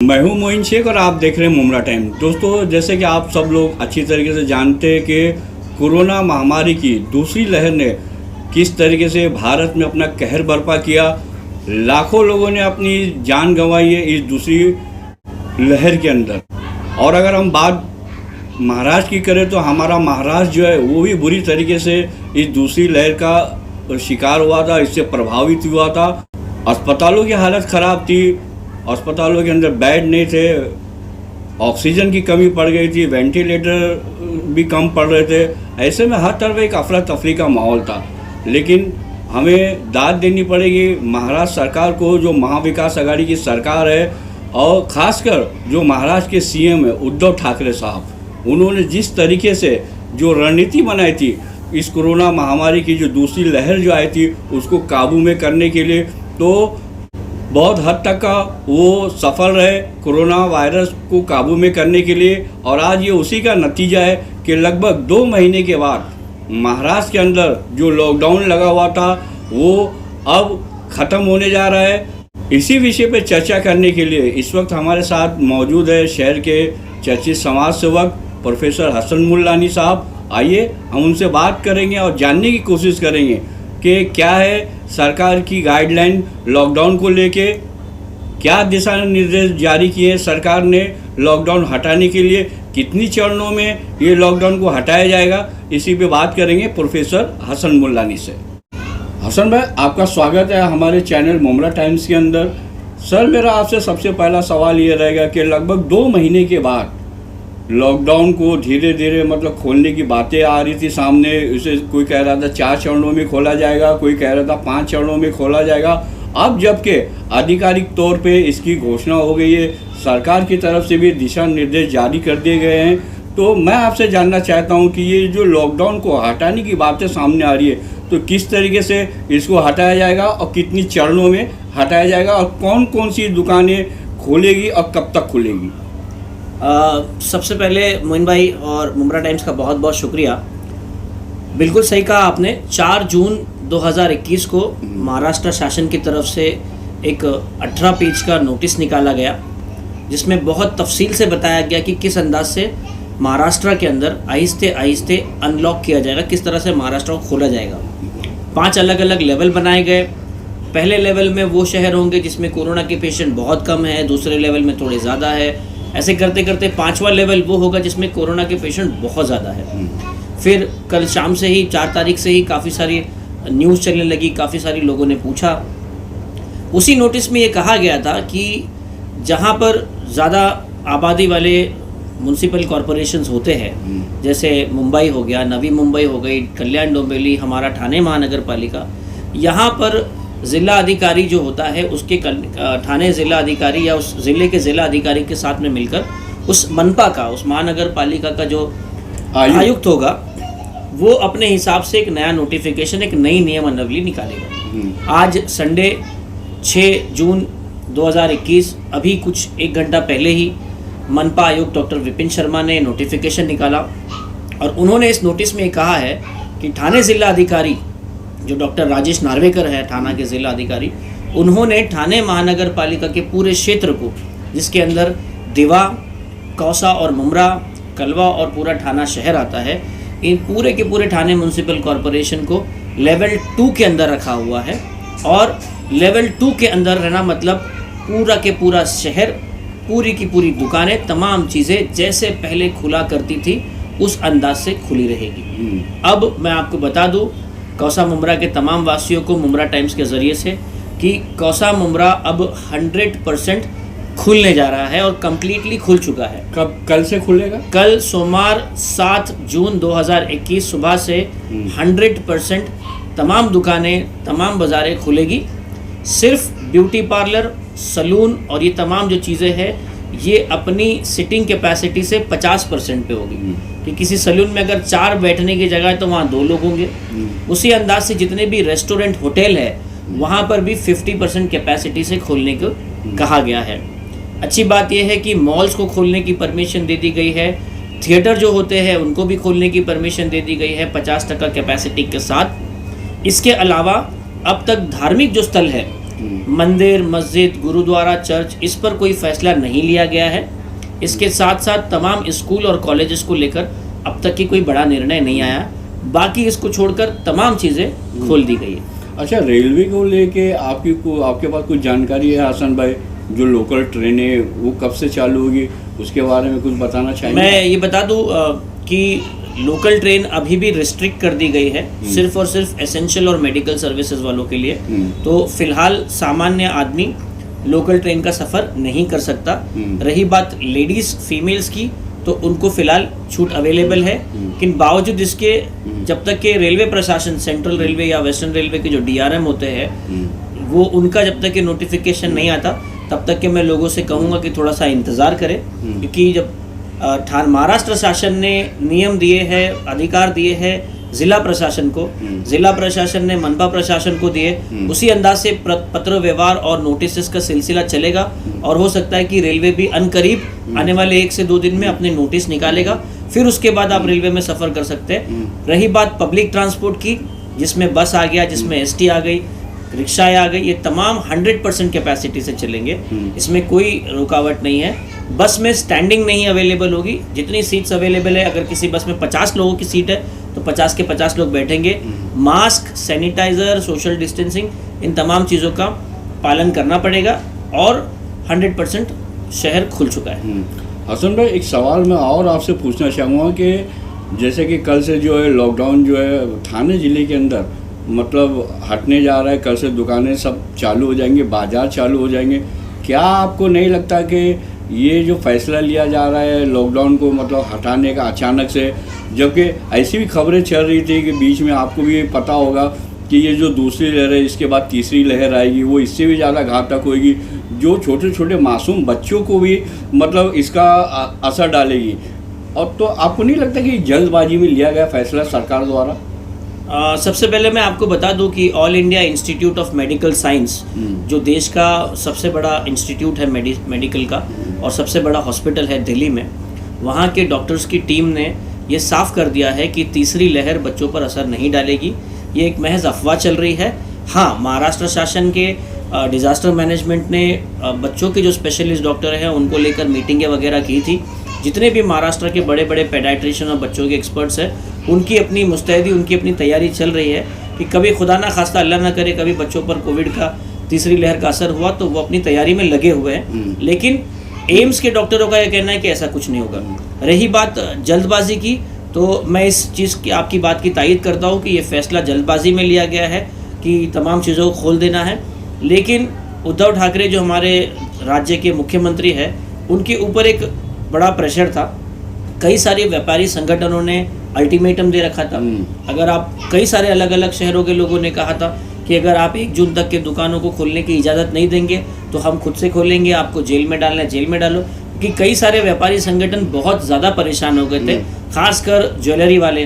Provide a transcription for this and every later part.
मैं हूं मोइन शेख और आप देख रहे हैं मुमरा टाइम। दोस्तों, जैसे कि आप सब लोग अच्छी तरीके से जानते हैं कि कोरोना महामारी की दूसरी लहर ने किस तरीके से भारत में अपना कहर बर्पा किया। लाखों लोगों ने अपनी जान गंवाई है इस दूसरी लहर के अंदर। और अगर हम बात महाराष्ट्र की करें तो हमारा महाराष्ट्र जो है वो भी बुरी तरीके से इस दूसरी लहर का शिकार हुआ था, इससे प्रभावित हुआ था। अस्पतालों की हालत ख़राब थी, अस्पतालों के अंदर बेड नहीं थे, ऑक्सीजन की कमी पड़ गई थी, वेंटिलेटर भी कम पड़ रहे थे। ऐसे में हर तरफ एक अफरा तफरी का माहौल था। लेकिन हमें दाद देनी पड़ेगी महाराष्ट्र सरकार को, जो महाविकास आघाड़ी की सरकार है, और ख़ासकर जो महाराष्ट्र के सीएम है उद्धव ठाकरे साहब। उन्होंने जिस तरीके से जो रणनीति बनाई थी इस कोरोना महामारी की जो दूसरी लहर जो आई थी उसको काबू में करने के लिए, तो बहुत हद तक का वो सफल रहे कोरोना वायरस को काबू में करने के लिए। और आज ये उसी का नतीजा है कि लगभग 2 महीने के बाद महाराष्ट्र के अंदर जो लॉकडाउन लगा हुआ था वो अब ख़त्म होने जा रहा है। इसी विषय पे चर्चा करने के लिए इस वक्त हमारे साथ मौजूद है शहर के चर्चित समाज सेवक प्रोफेसर हसन मुल्लानी साहब। आइए हम उनसे बात करेंगे और जानने की कोशिश करेंगे कि क्या है सरकार की गाइडलाइन लॉकडाउन को लेके, क्या दिशा निर्देश जारी किए हैं सरकार ने लॉकडाउन हटाने के लिए, कितनी चरणों में ये लॉकडाउन को हटाया जाएगा, इसी पे बात करेंगे प्रोफेसर हसन मुल्लानी से। हसन भाई, आपका स्वागत है हमारे चैनल मुमरा टाइम्स के अंदर। सर, मेरा आपसे सबसे पहला सवाल ये रहेगा कि लगभग 2 महीने के बाद लॉकडाउन को धीरे धीरे मतलब खोलने की बातें आ रही थी सामने। इसे कोई कह रहा था 4 चरणों में खोला जाएगा, कोई कह रहा था 5 चरणों में खोला जाएगा। अब जबकि आधिकारिक तौर पे इसकी घोषणा हो गई है, सरकार की तरफ से भी दिशा निर्देश जारी कर दिए गए हैं, तो मैं आपसे जानना चाहता हूं कि ये जो लॉकडाउन को हटाने की बातें सामने आ रही है तो किस तरीके से इसको हटाया जाएगा और कितनी चरणों में हटाया जाएगा, और कौन कौन सी दुकानें खोलेगी और कब तक खुलेगी। सबसे पहले मोइन भाई और मुमरा टाइम्स का बहुत बहुत शुक्रिया। बिल्कुल सही कहा आपने। 4 जून 2021 को महाराष्ट्र शासन की तरफ से एक 18 पेज का नोटिस निकाला गया जिसमें बहुत तफसील से बताया गया कि किस अंदाज से महाराष्ट्र के अंदर आहिस्ते आहिस्ते अनलॉक किया जाएगा, किस तरह से महाराष्ट्र को खोला जाएगा। 5 अलग अलग लेवल बनाए गए। पहले लेवल में वो शहर होंगे जिसमें कोरोना के पेशेंट बहुत कम है, दूसरे लेवल में थोड़े ज़्यादा है, ऐसे करते करते 5वां लेवल वो होगा जिसमें कोरोना के पेशेंट बहुत ज़्यादा है। फिर कल शाम से ही 4 तारीख से ही काफ़ी सारी न्यूज़ चलने लगी, काफ़ी सारी लोगों ने पूछा। उसी नोटिस में ये कहा गया था कि जहाँ पर ज़्यादा आबादी वाले म्यूनसिपल कॉरपोरेशंस होते हैं, जैसे मुंबई हो गया, नवी मुंबई हो गई, कल्याण डोंबिवली, हमारा ठाणे महानगर पालिका, यहाँ पर ज़िला अधिकारी जो होता है उसके ठाणे ज़िला अधिकारी या उस ज़िले के ज़िला अधिकारी के साथ में मिलकर उस मनपा का, उस महानगर पालिका का जो आयुक्त होगा वो अपने हिसाब से एक नया नोटिफिकेशन, एक नई नियमावली निकालेगा। आज संडे 6 जून 2021 अभी कुछ 1 घंटा पहले ही मनपा आयुक्त डॉक्टर विपिन शर्मा ने नोटिफिकेशन निकाला और उन्होंने इस नोटिस में कहा है कि ठाणे ज़िला अधिकारी जो डॉक्टर राजेश नार्वेकर है, ठाणा के ज़िला अधिकारी, उन्होंने ठाणे महानगर पालिका के पूरे क्षेत्र को, जिसके अंदर दिवा, कौसा और मुमरा, कलवा और पूरा ठाणा शहर आता है, इन पूरे के पूरे ठाणे म्यूनसिपल कॉरपोरेशन को लेवल 2 के अंदर रखा हुआ है। और लेवल 2 के अंदर रहना मतलब पूरा के पूरा शहर, पूरी की पूरी दुकानें, तमाम चीज़ें जैसे पहले खुला करती थी उस अंदाज से खुली रहेगी। अब मैं आपको बता दूं कौसा मुमरा के तमाम वासियों को मुमरा टाइम्स के ज़रिए से कि कौसा मुमरा अब 100% खुलने जा रहा है और कम्प्लीटली खुल चुका है। कल से खुलेगा? कल सोमवार 7 जून 2021 सुबह से 100% तमाम दुकानें, तमाम बाज़ारें खुलेगी। सिर्फ ब्यूटी पार्लर, सलून और ये तमाम जो चीज़ें हैं ये अपनी सिटिंग कैपेसिटी से 50% पे होगी कि किसी सलून में अगर 4 बैठने की जगह है तो वहाँ 2 लोग होंगे। उसी अंदाज से जितने भी रेस्टोरेंट, होटल है वहाँ पर भी 50% कैपेसिटी से खोलने को कहा गया है। अच्छी बात यह है कि मॉल्स को खोलने की परमिशन दे दी गई है, थिएटर जो होते हैं उनको भी खोलने की परमिशन दे दी गई है 50% कैपेसिटी के साथ। इसके अलावा अब तक धार्मिक जो स्थल है मंदिर, मस्जिद, गुरुद्वारा, चर्च, इस पर कोई फैसला नहीं लिया गया है। इसके साथ साथ तमाम स्कूल और कॉलेजेस को लेकर अब तक की कोई बड़ा निर्णय नहीं आया। बाकी इसको छोड़कर तमाम चीज़ें खोल दी गई है। अच्छा, रेलवे को लेके आपके पास कुछ जानकारी है हसन भाई? जो लोकल ट्रेनें वो कब से चालू होगी, उसके बारे में कुछ बताना चाहिए? मैं ये बता दूं कि लोकल ट्रेन अभी भी रिस्ट्रिक्ट कर दी गई है, सिर्फ और सिर्फ एसेंशियल और मेडिकल सर्विसेज वालों के लिए। तो फिलहाल सामान्य आदमी लोकल ट्रेन का सफ़र नहीं कर सकता। रही बात लेडीज़ फीमेल्स की, तो उनको फ़िलहाल छूट अवेलेबल है। लेकिन बावजूद इसके जब तक के रेलवे प्रशासन, सेंट्रल रेलवे या वेस्टर्न रेलवे के जो DRM होते हैं, वो उनका जब तक के नोटिफिकेशन नहीं आता तब तक के मैं लोगों से कहूँगा कि थोड़ा सा इंतज़ार करें। क्योंकि जब महाराष्ट्र शासन ने नियम दिए हैं, अधिकार दिए हैं ज़िला प्रशासन को, ज़िला प्रशासन ने मनपा प्रशासन को दिए, उसी अंदाज से पत्र व्यवहार और नोटिस का सिलसिला चलेगा। और हो सकता है कि रेलवे भी अनकरीब आने वाले 1 से 2 दिन में अपने नोटिस निकालेगा, फिर उसके बाद आप रेलवे में सफ़र कर सकते हैं। रही बात पब्लिक ट्रांसपोर्ट की, जिसमें बस आ गया, जिसमें ST आ गई, रिक्शाएँ आ गई, ये तमाम 100% कैपेसिटी से चलेंगे, इसमें कोई रुकावट नहीं है। बस में स्टैंडिंग नहीं अवेलेबल होगी, जितनी सीट्स अवेलेबल है, अगर किसी बस में 50 लोगों की सीट है तो 50 के 50 लोग बैठेंगे। मास्क, सैनिटाइज़र, सोशल डिस्टेंसिंग, इन तमाम चीज़ों का पालन करना पड़ेगा और 100% शहर खुल चुका है। हसन भाई, एक सवाल मैं और आपसे पूछना चाहूँगा कि जैसे कि कल से जो है लॉकडाउन जो है थाने ज़िले के अंदर मतलब हटने जा रहा है, कल से दुकानें सब चालू हो जाएंगे, बाज़ार चालू हो जाएंगे। क्या आपको नहीं लगता कि ये जो फैसला लिया जा रहा है लॉकडाउन को मतलब हटाने का अचानक से, जबकि ऐसी भी खबरें चल रही थी कि बीच में आपको भी पता होगा कि ये जो दूसरी लहर है, इसके बाद तीसरी लहर आएगी, वो इससे भी ज़्यादा घातक होगी, जो छोटे छोटे मासूम बच्चों को भी मतलब इसका असर डालेगी। और तो आपको नहीं लगता कि जल्दबाजी में लिया गया फैसला सरकार द्वारा? सबसे पहले मैं आपको बता दूं कि all India institute of medical science, जो देश का सबसे बड़ा इंस्टीट्यूट है मेडिकल का और सबसे बड़ा हॉस्पिटल है दिल्ली में, वहाँ के डॉक्टर्स की टीम ने ये साफ कर दिया है कि तीसरी लहर बच्चों पर असर नहीं डालेगी। ये एक महज अफवाह चल रही है। हाँ, महाराष्ट्र शासन के डिज़ास्टर मैनेजमेंट ने बच्चों के जो स्पेशलिस्ट डॉक्टर हैं उनको लेकर मीटिंगें वगैरह की थी। जितने भी महाराष्ट्र के बड़े बड़े पेडाट्रिशियन और बच्चों के एक्सपर्ट्स हैं, उनकी अपनी मुस्तैदी, उनकी अपनी तैयारी चल रही है कि कभी खुदा ना खास्ता, अल्लाह ना करे, कभी बच्चों पर कोविड का तीसरी लहर का असर हुआ तो वो अपनी तैयारी में लगे हुए हैं। लेकिन एम्स के डॉक्टरों का यह कहना है कि ऐसा कुछ नहीं होगा। रही बात जल्दबाजी की, तो मैं इस चीज़ की, आपकी बात की तायीद करता हूँ कि ये फैसला जल्दबाजी में लिया गया है कि तमाम चीज़ों को खोल देना है। लेकिन उद्धव ठाकरे जो हमारे राज्य के मुख्यमंत्री हैं, उनके ऊपर एक बड़ा प्रेशर था। कई सारे व्यापारी संगठनों ने अल्टीमेटम दे रखा था। अगर आप, कई सारे अलग अलग शहरों के लोगों ने कहा था कि अगर आप 1 जून तक के दुकानों को खोलने की इजाज़त नहीं देंगे तो हम खुद से खोलेंगे, आपको जेल में डालना है जेल में डालो। क्योंकि कई सारे व्यापारी संगठन बहुत ज़्यादा परेशान हो गए थे, खासकर ज्वेलरी वाले,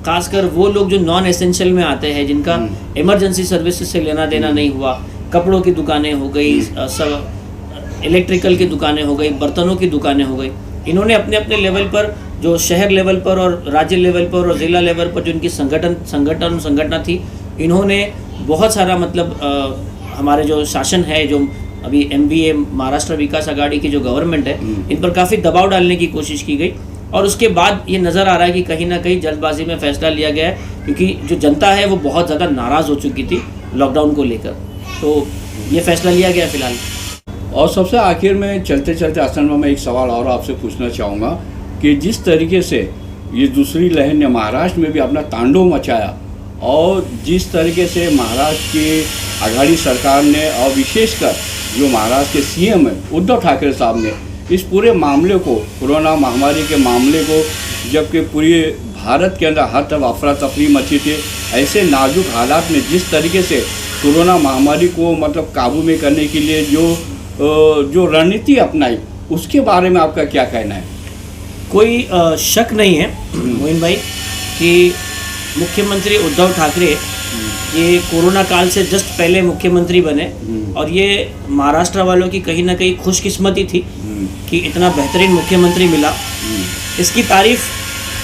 खासकर वो लोग जो नॉन एसेंशियल में आते हैं, जिनका इमरजेंसी सर्विसेज से लेना देना नहीं हुआ। कपड़ों की दुकानें हो गई, सब इलेक्ट्रिकल की दुकानें हो गई, बर्तनों की दुकानें हो गई। इन्होंने अपने अपने लेवल पर, जो शहर लेवल पर और राज्य लेवल पर और ज़िला लेवल पर जो इनकी संगठन थी, इन्होंने बहुत सारा मतलब हमारे जो शासन है, जो अभी MVA महाराष्ट्र विकास आघाड़ी की जो गवर्नमेंट है, इन पर काफ़ी दबाव डालने की कोशिश की गई। और उसके बाद ये नज़र आ रहा है कि कहीं ना कहीं जल्दबाजी में फैसला लिया गया है, क्योंकि जो जनता है वो बहुत ज़्यादा नाराज़ हो चुकी थी लॉकडाउन को लेकर। तो ये फैसला लिया गया फिलहाल। और सबसे आखिर में चलते चलते असल में मैं एक सवाल और आपसे पूछना चाहूँगा कि जिस तरीके से ये दूसरी लहर ने महाराष्ट्र में भी अपना तांडव मचाया और जिस तरीके से महाराष्ट्र की आघाड़ी सरकार ने और विशेषकर जो महाराष्ट्र के CM हैं उद्धव ठाकरे साहब ने इस पूरे मामले को, कोरोना महामारी के मामले को, जबकि पूरे भारत के अंदर हर तरफ अफरा तफरी मची थी, ऐसे नाजुक हालात में जिस तरीके से कोरोना महामारी को मतलब काबू में करने के लिए जो रणनीति अपनाई, उसके बारे में आपका क्या कहना है? कोई शक नहीं है मोइन भाई कि मुख्यमंत्री उद्धव ठाकरे ये कोरोना काल से जस्ट पहले मुख्यमंत्री बने और ये महाराष्ट्र वालों की कहीं ना कहीं खुशकिस्मती थी कि इतना बेहतरीन मुख्यमंत्री मिला। इसकी तारीफ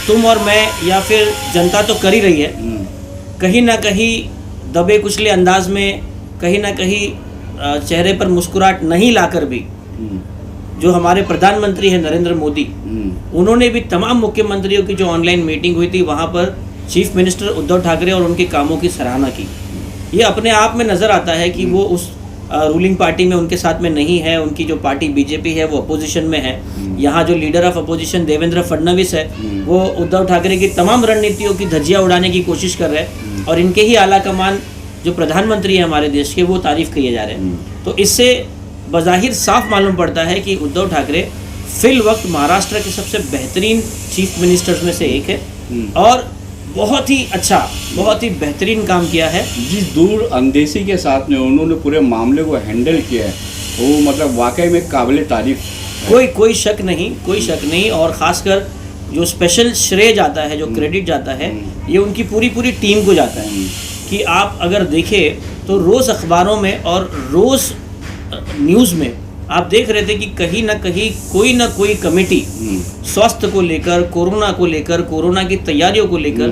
तुम और मैं या फिर जनता तो कर ही रही है। कहीं ना कहीं दबे कुचले अंदाज में, कहीं ना कहीं चेहरे पर मुस्कुराहट नहीं लाकर भी जो हमारे प्रधानमंत्री हैं नरेंद्र मोदी, उन्होंने भी तमाम मुख्यमंत्रियों की जो ऑनलाइन मीटिंग हुई थी वहाँ पर चीफ मिनिस्टर उद्धव ठाकरे और उनके कामों की सराहना की। ये अपने आप में नज़र आता है कि वो उस रूलिंग पार्टी में उनके साथ में नहीं है। उनकी जो पार्टी बीजेपी है वो अपोजिशन में है। यहाँ जो leader of opposition Devendra Fadnavis है वो उद्धव ठाकरे की तमाम रणनीतियों की धज्जियाँ उड़ाने की कोशिश कर रहे हैं और इनके ही आला कमान जो प्रधानमंत्री है हमारे देश के वो तारीफ किए जा रहे हैं। तो इससे बज़ाहिर साफ मालूम पड़ता है कि उद्धव ठाकरे फिल वक्त महाराष्ट्र के सबसे बेहतरीन चीफ मिनिस्टर्स में से एक है और बहुत ही अच्छा, बहुत ही बेहतरीन काम किया है। जिस दूर अंदेशी के साथ में उन्होंने पूरे मामले को हैंडल किया है वो मतलब वाकई में काबिल तारीफ। कोई शक नहीं और ख़ासकर जो स्पेशल श्रेय जाता है, जो क्रेडिट जाता है, ये उनकी पूरी टीम को जाता है। कि आप अगर देखें तो रोज़ अखबारों में और रोज़ न्यूज़ में आप देख रहे थे कि कहीं ना कहीं कोई ना कोई कमेटी स्वास्थ्य को लेकर, कोरोना को लेकर, कोरोना की तैयारियों को लेकर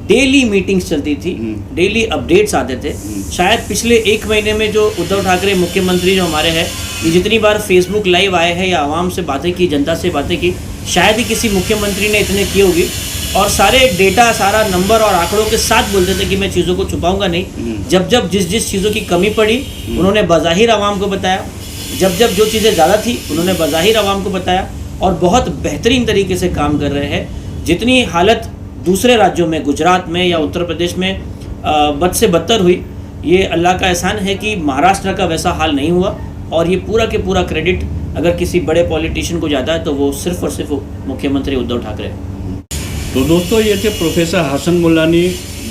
डेली मीटिंग्स चलती थी, डेली अपडेट्स आते थे। शायद पिछले एक महीने में जो उद्धव ठाकरे मुख्यमंत्री जो हमारे हैं, ये जितनी बार फेसबुक लाइव आए हैं या आवाम से बातें की, जनता से बातें की, शायद ही किसी मुख्यमंत्री ने इतने की होगी। और सारे डेटा, सारा नंबर और आंकड़ों के साथ बोलते थे कि मैं चीज़ों को छुपाऊंगा नहीं। जब जिस चीज़ों की कमी पड़ी उन्होंने बज़ाहिर आवाम को बताया, जब जो चीज़ें ज़्यादा थी उन्होंने बज़ाहिर आवाम को बताया और बहुत बेहतरीन तरीके से काम कर रहे हैं। जितनी हालत दूसरे राज्यों में, गुजरात में या उत्तर प्रदेश में बद से बदतर हुई, ये अल्लाह का एहसान है कि महाराष्ट्र का वैसा हाल नहीं हुआ। और ये पूरा के पूरा क्रेडिट अगर किसी बड़े पॉलिटिशियन को जाता है तो वो सिर्फ और सिर्फ मुख्यमंत्री उद्धव ठाकरे। तो दोस्तों ये थे प्रोफेसर हसन मुल्लानी,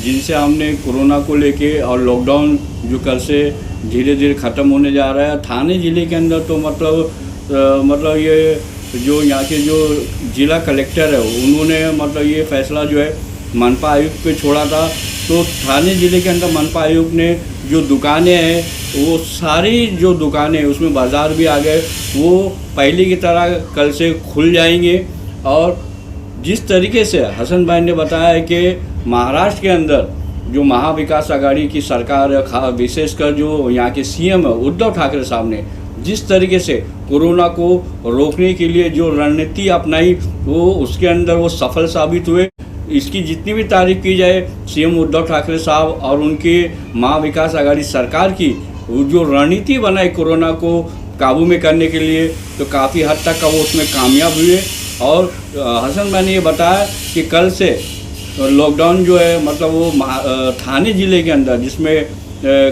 जिनसे हमने कोरोना को लेके और लॉकडाउन जो कल से धीरे धीरे ख़त्म होने जा रहा है थाने ज़िले के अंदर, तो मतलब ये जो यहाँ के जो ज़िला कलेक्टर है उन्होंने मतलब ये फैसला जो है मनपा आयुक्त पे छोड़ा था। तो थाने ज़िले के अंदर मनपा आयुक्त ने जो दुकानें हैं वो सारी जो दुकानें उसमें बाज़ार भी आ गए, वो पहले की तरह कल से खुल जाएंगे। और जिस तरीके से हसन भाई ने बताया है कि महाराष्ट्र के अंदर जो महाविकास आघाड़ी की सरकार है, विशेषकर जो यहाँ के सीएम है उद्धव ठाकरे साहब ने जिस तरीके से कोरोना को रोकने के लिए जो रणनीति अपनाई वो उसके अंदर वो सफल साबित हुए। इसकी जितनी भी तारीफ की जाए सीएम उद्धव ठाकरे साहब और उनके महाविकास आघाड़ी सरकार की जो रणनीति बनाई कोरोना को काबू में करने के लिए, तो काफ़ी हद तक का वो उसमें कामयाब हुए। और हसन भाई ने ये बताया कि कल से लॉकडाउन जो है मतलब वो थाने ज़िले के अंदर जिसमें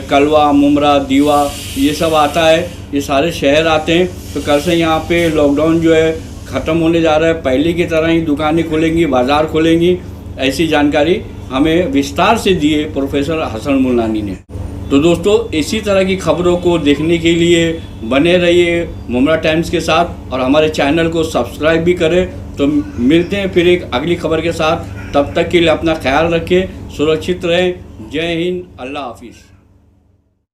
कलवा, मुमरा, दीवा ये सब आता है, ये सारे शहर आते हैं, तो कल से यहाँ पे लॉकडाउन जो है ख़त्म होने जा रहा है। पहले की तरह ही दुकानें खुलेंगी, बाज़ार खुलेंगी, ऐसी जानकारी हमें विस्तार से दी है प्रोफेसर हसन मुल्लानी ने। तो दोस्तों इसी तरह की खबरों को देखने के लिए बने रहिए मुमरा टाइम्स के साथ और हमारे चैनल को सब्सक्राइब भी करें। तो मिलते हैं फिर एक अगली खबर के साथ, तब तक के लिए अपना ख्याल रखें, सुरक्षित रहें। जय हिंद, अल्लाह हाफिज़।